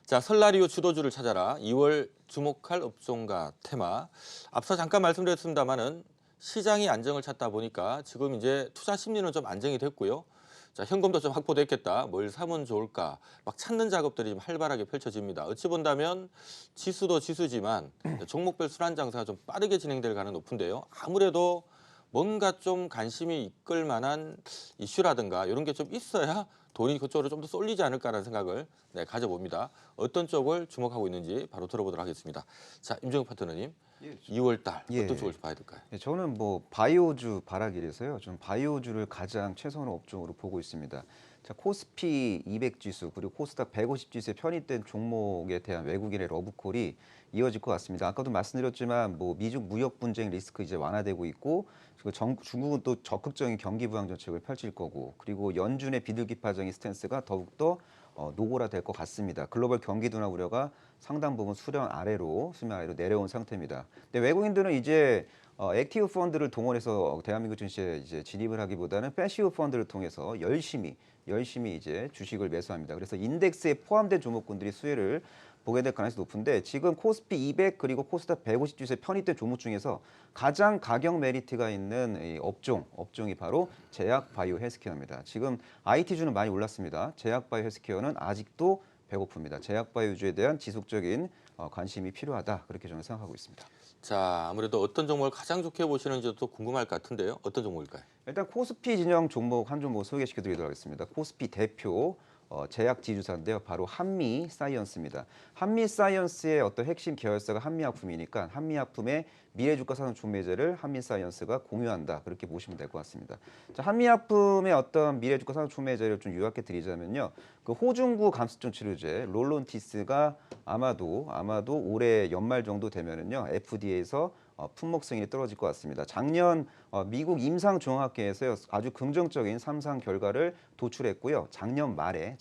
자, 설날 이후 주도주를 찾아라. 2월 주목할 업종과 테마. 앞서 잠깐 말씀드렸습니다마는 시장이 안정을 찾다 보니까 지금 이제 투자 심리는 좀 안정이 됐고요. 자, 현금도 좀 확보됐겠다. 뭘 사면 좋을까? 막 찾는 작업들이 좀 활발하게 펼쳐집니다. 어찌 본다면 지수도 지수지만 종목별 순환 장사가 좀 빠르게 진행될 가능성이 높은데요. 아무래도 뭔가 좀 관심이 이끌 만한 이슈라든가 이런 게 좀 있어야 돈이 그쪽으로 좀 더 쏠리지 않을까라는 생각을 가져봅니다. 어떤 쪽을 주목하고 있는지 바로 들어보도록 하겠습니다. 자, 임정욱 파트너님, 예, 2월 달 예. 어떤 쪽을 봐야 될까요? 예, 저는 뭐 바이오주 바라기라서요. 좀 바이오주를 가장 최선의 업종으로 보고 있습니다. 자, 코스피 200 지수 그리고 코스닥 150 지수에 편입된 종목에 대한 외국인의 러브콜이 이어질 것 같습니다. 아까도 말씀드렸지만 뭐 미중 무역 분쟁 리스크 이제 완화되고 있고 그리고 중국은 또 적극적인 경기 부양 정책을 펼칠 거고 그리고 연준의 비둘기파적인 스탠스가 더욱더 노골화될 것 같습니다. 글로벌 경기 둔화 우려가 상당 부분 수면 아래로 내려온 상태입니다. 근데 외국인들은 이제 액티브 펀드를 동원해서 대한민국 증시에 이제 진입을 하기보다는 패시브 펀드를 통해서 열심히 이제 주식을 매수합니다. 그래서 인덱스에 포함된 종목군들이 수혜를 보게 될 가능성이 높은데 지금 코스피 200 그리고 코스닥 150 지수에 편입된 종목 중에서 가장 가격 메리트가 있는 이 업종이 바로 제약 바이오 헬스케어입니다. 지금 IT주는 많이 올랐습니다. 제약 바이오 헬스케어는 아직도 배고픕니다. 제약 바이오주에 대한 지속적인 관심이 필요하다. 그렇게 저는 생각하고 있습니다. 자, 아무래도 어떤 종목을 가장 좋게 보시는지도 궁금할 것 같은데요. 어떤 종목일까요? 일단 코스피 진영 종목 한 종목 소개시켜 드리도록 하겠습니다. 코스피 대표 제약 지주사인데요. 바로 한미사이언스입니다. 한미사이언스의 어떤 핵심 계열사가 한미약품이니까 한미약품의 미래주가 산업 촉매제를 한미사이언스가 공유한다. 그렇게 보시면 될 것 같습니다. 자, 한미약품의 어떤 미래주가 산업 촉매제를 좀 요약해 드리자면요. 그 호중구 감수증 치료제 롤론티스가 아마도 올해 연말 정도 되면은요. FDA에서 품목 승인이 떨어질 것 같습니다. 작년 미국 임상종합학회에서 아주 긍정적인 3상 결과를 도출했고요. 작년 말에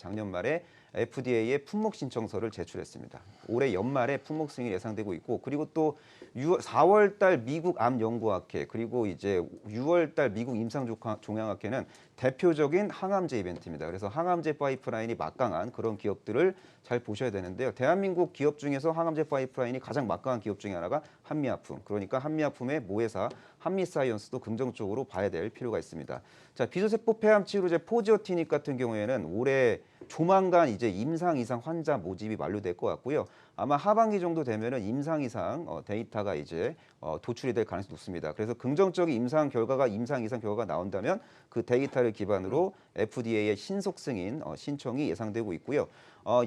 FDA에 품목 신청서를 제출했습니다. 올해 연말에 품목 승인이 예상되고 있고 그리고 또 4월 달 미국 암연구학회 그리고 이제 6월 달 미국 임상종양학회는 대표적인 항암제 이벤트입니다. 그래서 항암제 파이프라인이 막강한 그런 기업들을 잘 보셔야 되는데요. 대한민국 기업 중에서 항암제 파이프라인이 가장 막강한 기업 중에 하나가 한미약품. 그러니까 한미약품의 모회사 한미사이언스도 긍정적으로 봐야 될 필요가 있습니다. 자, 비조세포 폐암 치료제 포지오티닉 같은 경우에는 올해 조만간 이제 임상 이상 환자 모집이 완료될 것 같고요. 아마 하반기 정도 되면은 임상 이상 데이터가 이제 도출이 될 가능성이 높습니다. 그래서 긍정적인 임상 이상 결과가 나온다면 그 데이터를 기반으로 FDA의 신속 승인 신청이 예상되고 있고요.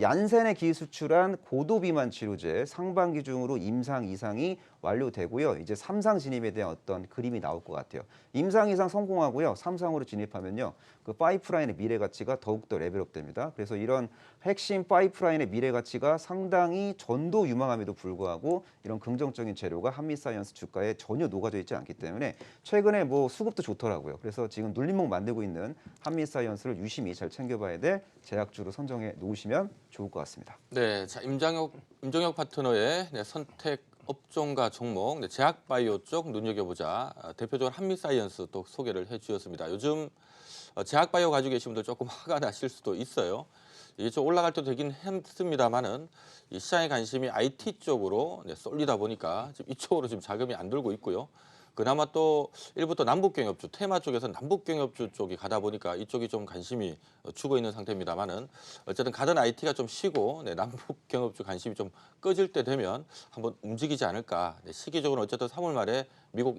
얀센의 기수출한 고도 비만 치료제 상반기 중으로 임상 이상이 완료되고요. 이제 3상 진입에 대한 어떤 그림이 나올 것 같아요. 임상 이상 성공하고요. 3상으로 진입하면요. 그 파이프라인의 미래 가치가 더욱더 레벨업됩니다. 그래서 이런 핵심 파이프라인의 미래 가치가 상당히 전도 유망함에도 불구하고 이런 긍정적인 재료가 한미사이언스 주가에 전혀 녹아져 있지 않기 때문에 최근에 뭐 수급도 좋더라고요. 그래서 지금 눌림목 만들고 있는 한미사이언스를 유심히 잘 챙겨봐야 될 제약주로 선정해 놓으시면 좋을 것 같습니다. 네, 자, 임정혁 파트너의 선택 업종과 종목, 제약바이오 쪽 눈여겨보자. 대표적으로 한미사이언스 또 소개를 해주셨습니다. 요즘 제약바이오 가지고 계신 분들 조금 화가 나실 수도 있어요. 이게 좀 올라갈 때도 되긴 했습니다만은 이 시장의 관심이 IT 쪽으로 쏠리다 보니까 지금 이쪽으로 지금 자금이 안 들고 있고요. 그나마 또 일부 또 남북경협주, 테마 쪽에서 남북경협주 쪽이 가다 보니까 이쪽이 좀 관심이 죽어 있는 상태입니다만은 어쨌든 가던 IT가 좀 쉬고 남북경협주 관심이 좀 꺼질 때 되면 한번 움직이지 않을까. 시기적으로 어쨌든 3월 말에 미국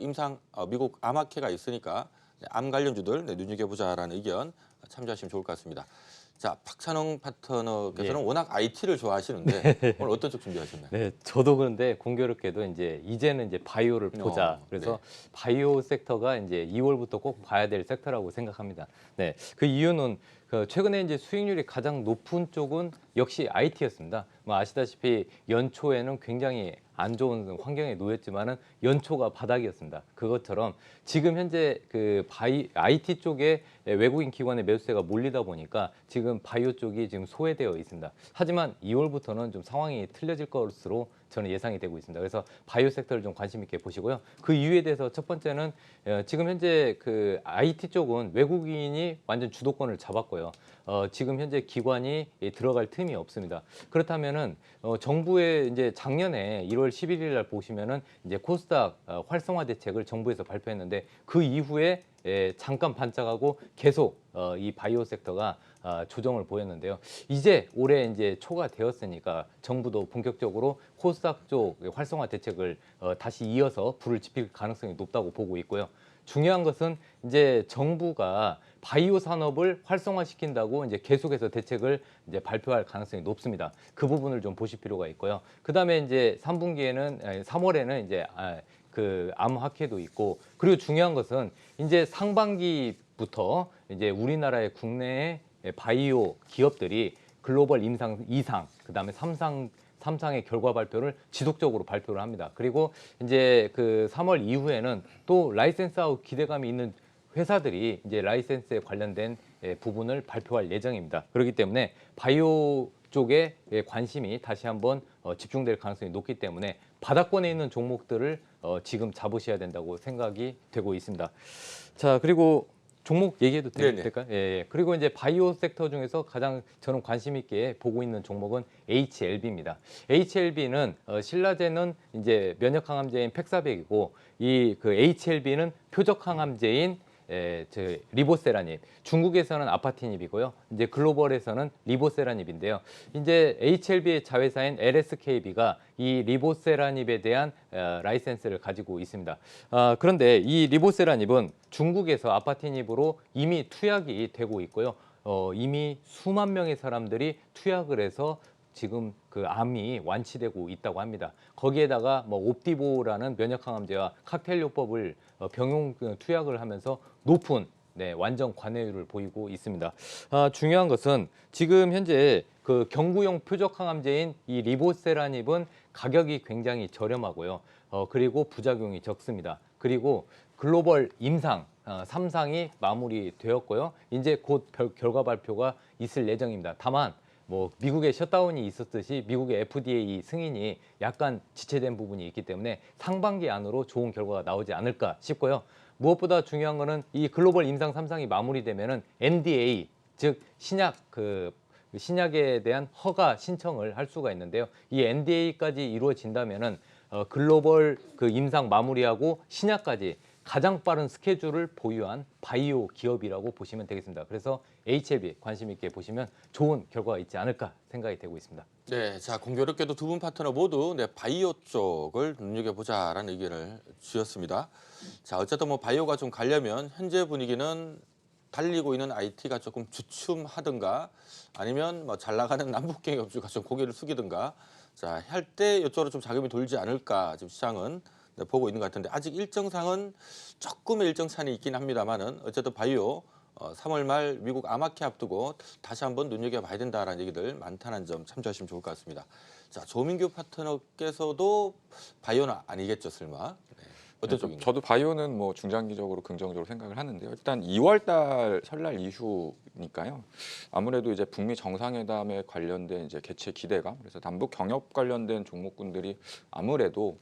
암학회가 있으니까 암 관련주들 눈여겨보자라는 의견 참조하시면 좋을 것 같습니다. 자, 박찬홍 파트너께서는 워낙 IT를 좋아하시는데 오늘 어떤 쪽 준비하셨나요? 네, 저도 그런데 공교롭게도 이제는 바이오를 보자. 그래서 바이오 섹터가 이제 2월부터 꼭 봐야 될 섹터라고 생각합니다. 네, 그 이유는 최근에 이제 수익률이 가장 높은 쪽은 역시 IT였습니다. 뭐 아시다시피 연초에는 굉장히 안 좋은 환경에 놓였지만은 연초가 바닥이었습니다. 그것처럼 지금 현재 그 IT 쪽에 외국인 기관의 매수세가 몰리다 보니까 지금 바이오 쪽이 지금 소외되어 있습니다. 하지만 2월부터는 좀 상황이 틀려질 것으로 저는 예상이 되고 있습니다. 그래서 바이오 섹터를 좀 관심 있게 보시고요. 그 이유에 대해서 첫 번째는 지금 현재 그 IT 쪽은 외국인이 완전 주도권을 잡았고요. 하고요. 지금 현재 기관이 들어갈 틈이 없습니다. 그렇다면은 정부의 이제 작년에 1월 11일 날 보시면은 이제 코스닥 활성화 대책을 정부에서 발표했는데 그 이후에 잠깐 반짝하고 계속 이 바이오 섹터가 조정을 보였는데요. 이제 올해 이제 초가 되었으니까 정부도 본격적으로 코스닥 쪽 활성화 대책을 다시 이어서 불을 지필 가능성이 높다고 보고 있고요. 중요한 것은 이제 정부가 바이오 산업을 활성화시킨다고 이제 계속해서 대책을 이제 발표할 가능성이 높습니다. 그 부분을 좀 보실 필요가 있고요. 그다음에 이제 3월에는 이제 그 암학회도 있고, 그리고 중요한 것은 이제 상반기부터 이제 우리나라의 국내의 바이오 기업들이 글로벌 임상 2상, 그다음에 3상의 결과 발표를 지속적으로 발표를 합니다. 그리고 이제 그 3월 이후에는 또 라이센스하고 기대감이 있는 회사들이 이제 라이센스에 관련된 부분을 발표할 예정입니다. 그렇기 때문에 바이오 쪽에 관심이 다시 한번 집중될 가능성이 높기 때문에 바닥권에 있는 종목들을 지금 잡으셔야 된다고 생각이 되고 있습니다. 자, 그리고 종목 얘기해도 될까요? 예. 그리고 이제 바이오 섹터 중에서 가장 저는 관심 있게 보고 있는 종목은 HLB입니다. HLB는 신라제는 이제 면역 항암제인 팩사백이고, 이 그 HLB는 표적 항암제인 리보세라닙, 중국에서는 아파티닙이고요. 이제 글로벌에서는 리보세라닙인데요. 이제 HLB의 자회사인 LSKB가 이 리보세라닙에 대한 라이센스를 가지고 있습니다. 그런데 이 리보세라닙은 중국에서 아파티닙으로 이미 투약이 되고 있고요. 이미 수만 명의 사람들이 투약을 해서 지금 그 암이 완치되고 있다고 합니다. 거기에다가 뭐 옵디보라는 면역항암제와 칵테일요법을 병용 투약을 하면서 높은 완전 관해율을 보이고 있습니다. 중요한 것은 지금 현재 그 경구용 표적항암제인 이 리보세라닙은 가격이 굉장히 저렴하고요. 그리고 부작용이 적습니다. 그리고 글로벌 임상 3상이 마무리되었고요. 이제 곧 결과 발표가 있을 예정입니다. 다만 뭐 미국의 셧다운이 있었듯이 미국의 FDA 승인이 약간 지체된 부분이 있기 때문에 상반기 안으로 좋은 결과가 나오지 않을까 싶고요. 무엇보다 중요한 거는 이 글로벌 임상 3상이 마무리되면은 NDA, 즉 신약에 대한 허가 신청을 할 수가 있는데요. 이 NDA까지 이루어진다면은 글로벌 그 임상 마무리하고 신약까지 가장 빠른 스케줄을 보유한 바이오 기업이라고 보시면 되겠습니다. 그래서 HLB 관심 있게 보시면 좋은 결과가 있지 않을까 생각이 되고 있습니다. 네, 자 공교롭게도 두 분 파트너 모두 바이오 쪽을 눈여겨보자라는 의견을 주셨습니다. 자 어쨌든 뭐 바이오가 좀 가려면 현재 분위기는 달리고 있는 IT가 조금 주춤하든가 아니면 뭐 잘 나가는 남북경협주가 좀 고개를 숙이든가 자 할 때 이쪽으로 좀 자금이 돌지 않을까 지금 시장은 보고 있는 것 같은데 아직 일정상은 조금의 일정차는 있긴 합니다만은 어쨌든 바이오 3월 말 미국 암학회 앞두고 다시 한번 눈여겨봐야 된다라는 얘기들 많다는 점 참조하시면 좋을 것 같습니다. 자 조민규 파트너께서도 바이오는 아니겠죠 설마? 네. 어떤 쪽인가요? 저도 바이오는 뭐 중장기적으로 긍정적으로 생각을 하는데요. 일단 2월달 설날 이후니까요. 아무래도 이제 북미 정상회담에 관련된 이제 개최 기대감, 그래서 남북 경협 관련된 종목군들이 아무래도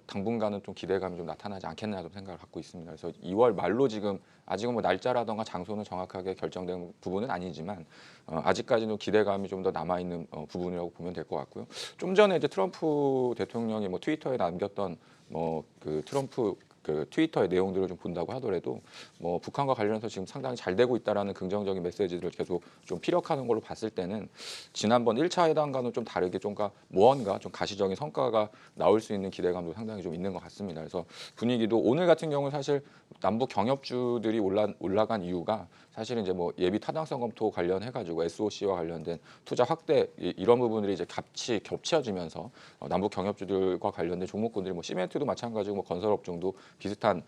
당분간은 좀 기대감이 좀 나타나지 않겠나도 생각을 갖고 있습니다. 그래서 2월 말로 지금 아직은 뭐 날짜라던가 장소는 정확하게 결정된 부분은 아니지만 아직까지는 기대감이 좀 더 남아 있는 부분이라고 보면 될 것 같고요. 좀 전에 이제 트럼프 대통령이 뭐 트위터에 남겼던 뭐 그 트럼프 그 트위터의 내용들을 좀 본다고 하더라도 뭐 북한과 관련해서 지금 상당히 잘 되고 있다라는 긍정적인 메시지들을 계속 좀 피력하는 걸로 봤을 때는 지난번 1차 회담과는 좀 다르게 좀 무언가 좀 가시적인 성과가 나올 수 있는 기대감도 상당히 좀 있는 것 같습니다. 그래서 분위기도 오늘 같은 경우는 사실 남북 경협주들이 올라간 이유가 사실은 이제 뭐 예비 타당성 검토 관련해가지고 SOC와 관련된 투자 확대 이런 부분들이 이제 같이 겹쳐지면서 남북 경협주들과 관련된 종목군들이 뭐 시멘트도 마찬가지고 뭐 건설업종도 비슷한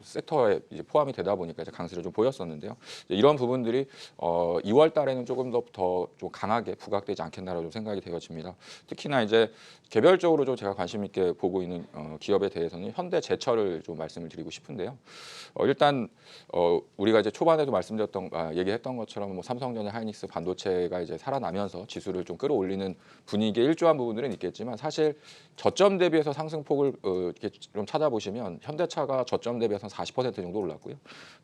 섹터에 이제 포함이 되다 보니까 이제 강세를 좀 보였었는데요. 이런 부분들이 2월 달에는 조금 더 좀 강하게 부각되지 않겠나라고 좀 생각이 되어집니다. 특히나 이제 개별적으로 좀 제가 관심 있게 보고 있는 기업에 대해서는 현대제철을 좀 말씀을 드리고 싶은데요. 일단 우리가 이제 초반에도 얘기했던 것처럼 뭐 삼성전자, 하이닉스, 반도체가 이제 살아나면서 지수를 좀 끌어올리는 분위기에 일조한 부분들은 있겠지만 사실 저점 대비해서 상승폭을 이렇게 좀 찾아보시면 보면 현대차가 저점 대비해서 40% 정도 올랐고요.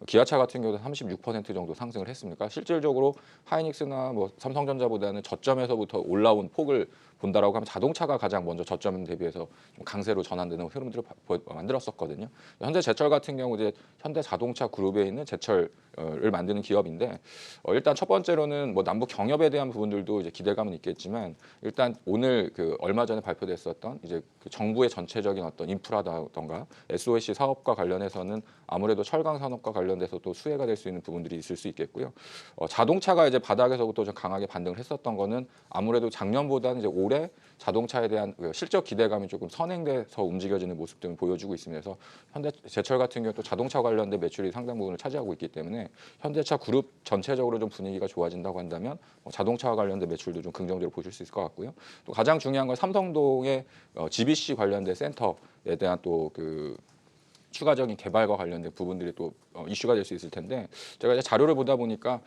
기아차 같은 경우도 36% 정도 상승을 했습니까? 실질적으로 하이닉스나 뭐 삼성전자보다는 저점에서부터 올라온 폭을 본다라고 하면 자동차가 가장 먼저 저점 대비해서 좀 강세로 전환되는 흐름들을 만들었었거든요. 현대제철 같은 경우 이제 현대자동차 그룹에 있는 제철을 만드는 기업인데 일단 첫 번째로는 뭐 남북 경협에 대한 부분들도 이제 기대감은 있겠지만 일단 오늘 그 얼마 전에 발표됐었던 이제 그 정부의 전체적인 어떤 인프라라던가 SOC 사업과 관련해서는 아무래도 철강 산업과 관련돼서 또 수혜가 될 수 있는 부분들이 있을 수 있겠고요. 자동차가 이제 바닥에서부터 좀 강하게 반등을 했었던 거는 아무래도 작년보다는 이제 올해 자동차에 대한 그 실적 기대감이 조금 선행돼서 움직여지는 모습 등을 보여주고 있습니다. 그래서 현대제철 같은 경우 또 자동차 관련된 매출이 상당 부분을 차지하고 있기 때문에 현대차 그룹 전체적으로 좀 분위기가 좋아진다고 한다면 자동차와 관련된 매출도 좀 긍정적으로 보실 수 있을 것 같고요. 또 가장 중요한 건 삼성동의 GBC 관련된 센터에 대한 또 그 추가적인 개발과 관련된 부분들이 또 이슈가 될 수 있을 텐데 제가 이제 자료를 보다 보니까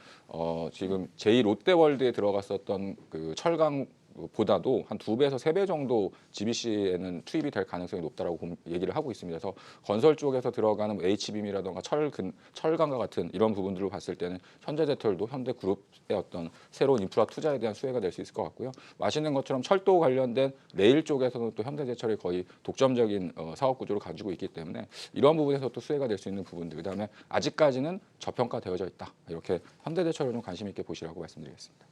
지금 제2롯데월드에 들어갔었던 그 철강 보다도 한 2배에서 3배 정도 GBC에는 투입이 될 가능성이 높다라고 얘기를 하고 있습니다. 그래서 건설 쪽에서 들어가는 H빔이라던가 철강과 같은 이런 부분들을 봤을 때는 현대제철도 현대그룹의 어떤 새로운 인프라 투자에 대한 수혜가 될 수 있을 것 같고요. 아시는 것처럼 철도 관련된 레일 쪽에서는 또 현대제철이 거의 독점적인 사업 구조를 가지고 있기 때문에 이런 부분에서 또 수혜가 될 수 있는 부분들, 그다음에 아직까지는 저평가되어져 있다. 이렇게 현대제철을 좀 관심 있게 보시라고 말씀드리겠습니다.